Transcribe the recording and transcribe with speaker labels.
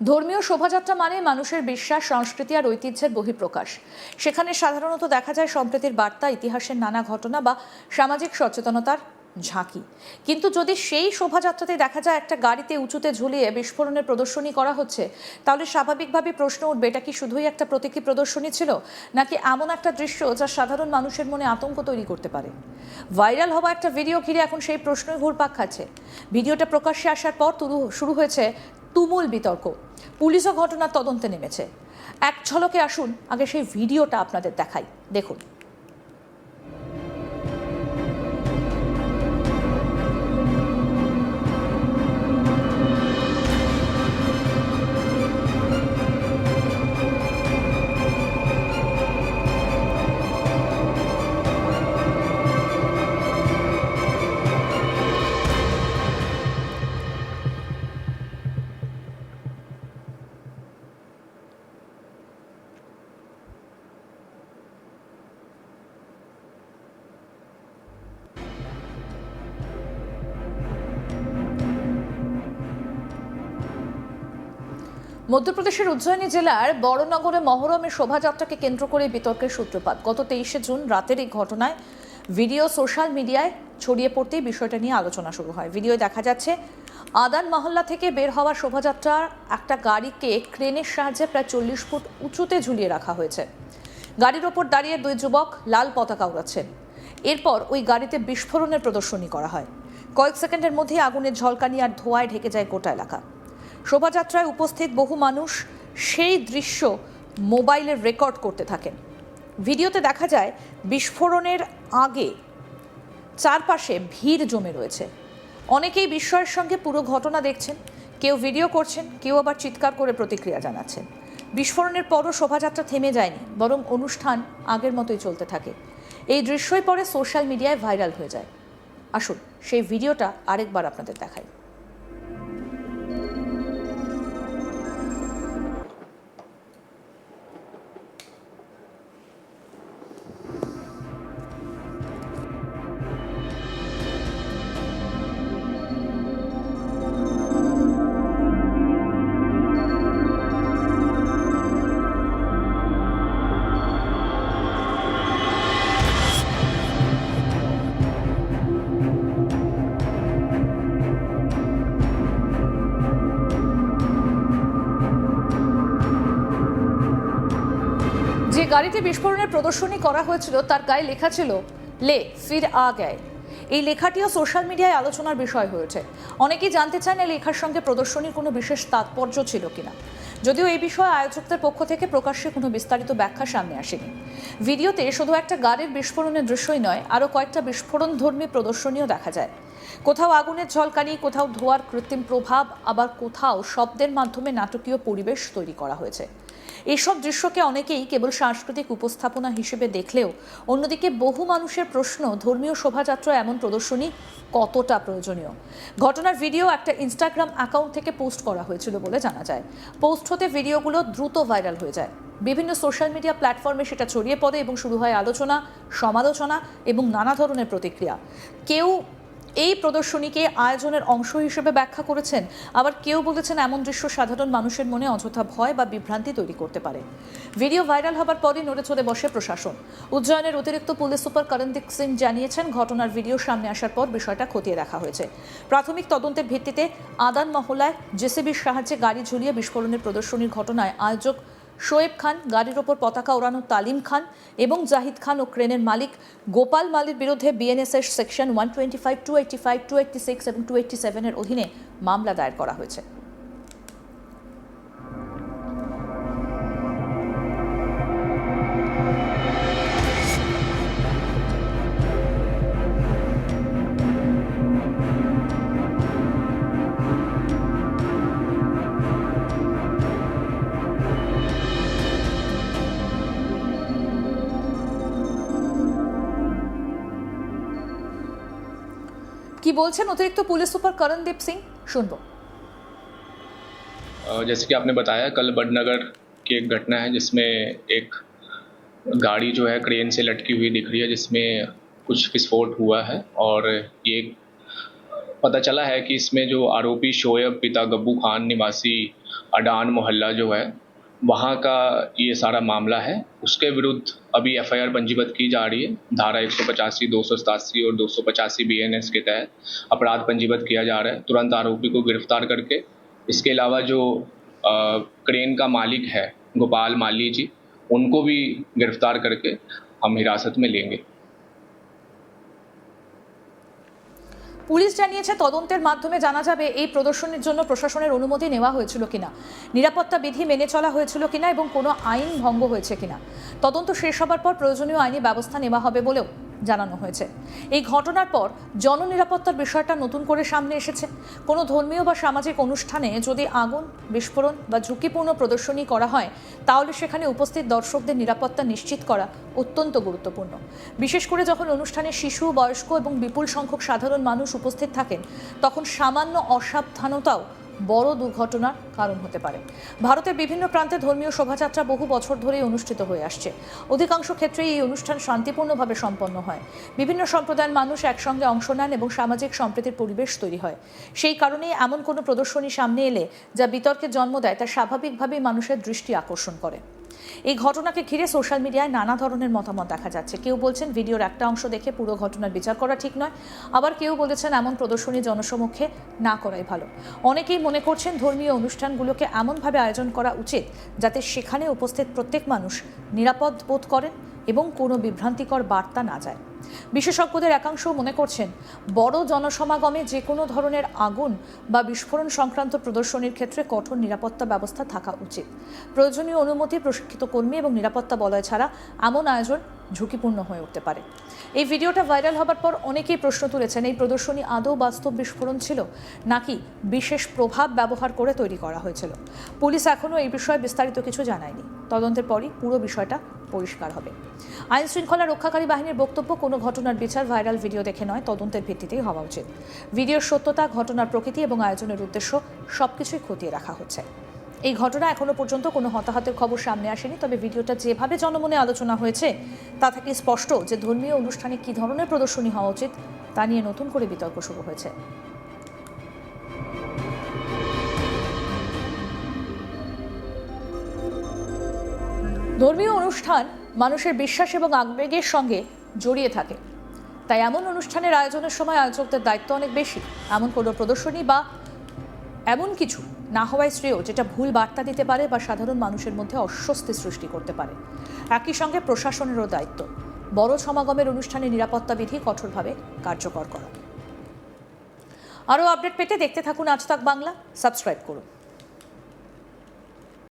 Speaker 1: ধর্মীয় শোভাযাত্রা মানে মানুষের বিশ্বাস, সংস্কৃতি আর ঐতিহ্যের বহিঃপ্রকাশ। সেখানে সাধারণত দেখা যায় সম্প্রীতির বার্তা, ইতিহাসের নানা ঘটনা বা সামাজিক সচেতনতার ঝাঁকি। কিন্তু যদি সেই শোভাযাত্রাতে দেখা যায় একটা গাড়িতে উঁচুতে ঝুলিয়ে বিস্ফোরণের প্রদর্শনী করা হচ্ছে, তাহলে স্বাভাবিকভাবে প্রশ্ন উঠবে, এটা কি শুধুই একটা প্রতীকী প্রদর্শনী ছিল, নাকি এমন একটা দৃশ্য যা সাধারণ মানুষের মনে আতঙ্ক তৈরি করতে পারে? ভাইরাল হওয়া একটা ভিডিও ঘিরে এখন সেই প্রশ্নই ঘুরপাক খাচ্ছে। ভিডিওটা প্রকাশ্যে আসার পর শুরু হয়েছে তুমুল বিতর্ক। পুলিশও ঘটনার তদন্তে নেমেছে। এক ঝলকে আসুন আগে সেই ভিডিওটা আপনাদের দেখাই, দেখুন। মধ্যপ্রদেশের উজ্জয়িনী জেলার বড়নগরে মহরমের শোভাযাত্রাকে কেন্দ্র করে বিতর্কের সূত্রপাত। গত 23শে জুন রাতের এই ঘটনায় ভিডিও সোশ্যাল মিডিয়ায় ছড়িয়ে পড়তেই বিষয়টা নিয়ে আলোচনা শুরু হয়। ভিডিওয় দেখা যাচ্ছে আদান মহল্লা থেকে বের হওয়া শোভাযাত্রার একটা গাড়িকে ক্রেনের সাহায্যে প্রায় 40 ফুট উঁচুতে ঝুলিয়ে রাখা হয়েছে। গাড়ির ওপর দাঁড়িয়ে দুই যুবক লাল পতাকা উড়াচ্ছেন। এরপর ওই গাড়িতে বিস্ফোরণের প্রদর্শনী করা হয়। কয়েক সেকেন্ডের মধ্যেই আগুনের ঝলকানি আর ধোঁয়ায় ঢেকে যায় গোটা এলাকা। শোভাযাত্রায় উপস্থিত বহু মানুষ সেই দৃশ্য মোবাইলে রেকর্ড করতে থাকেন। ভিডিওতে দেখা যায় বিস্ফোরণের আগে চারপাশে ভিড় জমে রয়েছে। অনেকেই বিস্ময়ের সঙ্গে পুরো ঘটনা দেখছেন, কেউ ভিডিও করছেন, কেউ আবার চিৎকার করে প্রতিক্রিয়া জানাচ্ছেন। বিস্ফোরণের পরও শোভাযাত্রা থেমে যায়নি, বরং অনুষ্ঠান আগের মতোই চলতে থাকে। এই দৃশ্যই পরে সোশ্যাল মিডিয়ায় ভাইরাল হয়ে যায়। আসুন সেই ভিডিওটা আরেকবার আপনাদের দেখাই। যে গাড়িতে বিস্ফোরণের প্রদর্শনী করা হয়েছিল তার গায়ে লেখা ছিল লে ফির আ গায়ে। এই লেখাটিও সোশ্যাল মিডিয়ায় আলোচনার বিষয় হয়েছে। অনেকেই জানতে চান এই লেখার সঙ্গে প্রদর্শনীর কোনো বিশেষ তাৎপর্য ছিল কিনা। যদিও এই বিষয়ে আয়োজকদের পক্ষ থেকে প্রকাশ্যে কোনো বিস্তারিত ব্যাখ্যা সামনে আসেনি। ভিডিওতে শুধু একটা গাড়ির বিস্ফোরণের দৃশ্যই নয়, আরও কয়েকটা বিস্ফোরণধর্মী প্রদর্শনীও দেখা যায়। কোথাও আগুনের ঝলকানি, কোথাও ধোঁয়ার কৃত্রিম প্রভাব, আবার কোথাও শব্দের মাধ্যমে নাটকীয় পরিবেশ তৈরি করা হয়েছে। এইসব দৃশ্যকে অনেকেই কেবল সাংস্কৃতিক উপস্থাপনা হিসেবে দেখলেও অন্যদিকে বহু মানুষের প্রশ্ন, ধর্মীয় শোভাযাত্রা এমন প্রদর্শনী কতটা প্রয়োজনীয়। ঘটনার ভিডিও একটা ইনস্টাগ্রাম অ্যাকাউন্ট থেকে পোস্ট করা হয়েছিল বলে জানা যায়। পোস্ট হতে ভিডিওগুলো দ্রুত ভাইরাল হয়ে যায়। বিভিন্ন সোশ্যাল মিডিয়া প্ল্যাটফর্মে সেটা ছড়িয়ে পড়ে এবং শুরু হয় আলোচনা, সমালোচনা এবং নানা ধরনের প্রতিক্রিয়া। কেউ এই প্রদর্শনীকে আয়োজনের অংশ হিসেবে ব্যাখ্যা করেছেন, আবার কেউ বলেছেন এমন দৃশ্য সাধারণ মানুষের মনে অযথা ভয় বা বিভ্রান্তি তৈরি করতে পারে। ভিডিও ভাইরাল হবার পরই নড়ে চড়ে বসে প্রশাসন। উজ্জয়নের অতিরিক্ত পুলিশ সুপার করণদীপ সিং জানিয়েছেন, ঘটনার ভিডিও সামনে আসার পর বিষয়টা খতিয়ে দেখা হয়েছে। প্রাথমিক তদন্তের ভিত্তিতে আদান মহল্লায় জেসিবির সাহায্যে গাড়ি ঝুলিয়ে বিস্ফোরণের প্রদর্শনীর ঘটনায় আয়োজক শোয়েব খান, গাড়ির ওপর পতাকা ওড়ানো তালিম খান এবং জাহিদ খান ও ক্রেনের মালিক গোপাল মালির বিরুদ্ধে বিএনএসএস সেকশন 125, 285, 286 এবং 287 এর অধীনে মামলা দায়ের করা হয়েছে। কি বলছেন অতিরিক্ত পুলিশ সুপার করণদীপ সিং, শুনবো।
Speaker 2: जैसे कि आपने बताया, कल बड़नगर की एक घटना है जिसमें एक गाड़ी जो है क्रेन से लटकी हुई दिख रही है, जिसमें कुछ विस्फोट हुआ है। और ये पता चला है कि इसमें जो आरोपी शोएब पिता गब्बू खान निवासी अडान मोहल्ला जो है वहाँ का ये सारा मामला है। उसके विरुद्ध अभी एफआईआर पंजीबद्ध की जा रही है। धारा 185, 287 और 285 बीएनएस के तहत अपराध पंजीबद्ध किया जा रहा है तुरंत आरोपी को गिरफ्तार करके। इसके अलावा जो क्रेन का मालिक है गोपाल माली जी, उनको भी गिरफ्तार करके हम हिरासत में लेंगे।
Speaker 1: পুলিশ জানিয়েছে তদন্তের মাধ্যমে জানা যাবে এই প্রদর্শনীর জন্য প্রশাসনের অনুমতি নেওয়া হয়েছিল কিনা, নিরাপত্তা বিধি মেনে চলা হয়েছিল কিনা এবং কোনো আইন ভঙ্গ হয়েছে কিনা। তদন্ত শেষ হবার পর প্রয়োজনীয় আইনি ব্যবস্থা নেওয়া হবে বলেও জানানো হয়েছে। এই ঘটনার পর জননিরাপত্তার বিষয়টা নতুন করে সামনে এসেছে। কোনো ধর্মীয় বা সামাজিক অনুষ্ঠানে যদি আগুন, বিস্ফোরণ বা ঝুঁকিপূর্ণ প্রদর্শনী করা হয় তাহলে সেখানে উপস্থিত দর্শকদের নিরাপত্তা নিশ্চিত করা অত্যন্ত গুরুত্বপূর্ণ। বিশেষ করে যখন অনুষ্ঠানে শিশু, বয়স্ক এবং বিপুল সংখ্যক সাধারণ মানুষ উপস্থিত থাকেন তখন সামান্য অসাবধানতাও বড় দুর্ঘটনার কারণ হতে পারে। ভারতের বিভিন্ন প্রান্তে ধর্মীয় শোভাযাত্রা বহু বছর ধরেই অনুষ্ঠিত হয়ে আসছে। অধিকাংশ ক্ষেত্রেই এই অনুষ্ঠান শান্তিপূর্ণভাবে সম্পন্ন হয়। বিভিন্ন সম্প্রদায়ের মানুষ একসঙ্গে অংশ নেন এবং সামাজিক সম্প্রীতির পরিবেশ তৈরি হয়। সেই কারণেই এমন কোনো প্রদর্শনী সামনে এলে যা বিতর্কের জন্ম দেয় তা স্বাভাবিকভাবেই মানুষের দৃষ্টি আকর্ষণ করে। এই ঘটনাকে ঘিরে সোশ্যাল মিডিয়ায় নানা ধরনের মতামত দেখা যাচ্ছে। কেউ বলছেন ভিডিওর একটা অংশ দেখে পুরো ঘটনার বিচার করা ঠিক নয়, আবার কেউ বলেছেন এমন প্রদর্শনী জনসমক্ষে না করাই ভালো। অনেকেই মনে করছেন ধর্মীয় অনুষ্ঠানগুলোকে এমনভাবে আয়োজন করা উচিত যাতে সেখানে উপস্থিত প্রত্যেক মানুষ নিরাপদ বোধ করেন এবং কোনো বিভ্রান্তিকর বার্তা না যায়। বিশেষজ্ঞদের একাংশ মনে করছেন বড় জনসমাগমে যে কোনো ধরনের আগুন বা বিস্ফোরণ সংক্রান্ত প্রদর্শনীর ক্ষেত্রে কঠোর নিরাপত্তা ব্যবস্থা থাকা উচিত। প্রয়োজনীয় অনুমতি, প্রশিক্ষিত কর্মী এবং নিরাপত্তা বলয় ছাড়া এমন আয়োজন ঝুঁকিপূর্ণ হয়ে উঠতে পারে। এই ভিডিওটা ভাইরাল হবার পর অনেকেই প্রশ্ন তুলেছেন এই প্রদর্শনী আদৌ বাস্তব বিস্ফোরণ ছিল নাকি বিশেষ প্রভাব ব্যবহার করে তৈরি করা হয়েছিল। পুলিশ এখনও এই বিষয়ে বিস্তারিত কিছু জানায়নি। তদন্তের পরই পুরো বিষয়টা পরিষ্কার হবে। আইন শৃঙ্খলা রক্ষাকারী বাহিনীর বক্তব্য, কোনো ঘটনার বিচার ভাইরাল ভিডিও দেখে নয়, তদন্তের ভিত্তিতেই হওয়া উচিত। ভিডিওর সত্যতা, ঘটনার প্রকৃতি এবং আয়োজনের উদ্দেশ্য সবকিছুই খতিয়ে রাখা হচ্ছে। এই ঘটনা এখনো পর্যন্ত কোনো হতাহতের খবর সামনে আসেনি, তবে ভিডিওটা যেভাবে জনমনে আলোচনা হয়েছে তা থেকে স্পষ্ট যে ধর্মীয় অনুষ্ঠানে কী ধরনের প্রদর্শনী হওয়া উচিত তা নিয়ে নতুন করে বিতর্ক শুরু হয়েছে। ধর্মীয় অনুষ্ঠান মানুষের বিশ্বাস এবং আবেগের সঙ্গে জড়িয়ে থাকে, তাই এমন অনুষ্ঠানের আয়োজনের সময় আয়োজকদের দায়িত্ব অনেক বেশি। এমন কোনো প্রদর্শনী বা এমন কিছু না হওয়াই শ্রেয় যেটা ভুল বার্তা দিতে পারে বা সাধারণ মানুষের মধ্যে অস্বস্তি সৃষ্টি করতে পারে। একই সঙ্গে প্রশাসনেরও দায়িত্ব বড় সমাগমের অনুষ্ঠানে নিরাপত্তা বিধি কঠোরভাবে কার্যকর করা। আরও আপডেট পেতে দেখতে থাকুন আজ তাক বাংলা, সাবস্ক্রাইব করুন।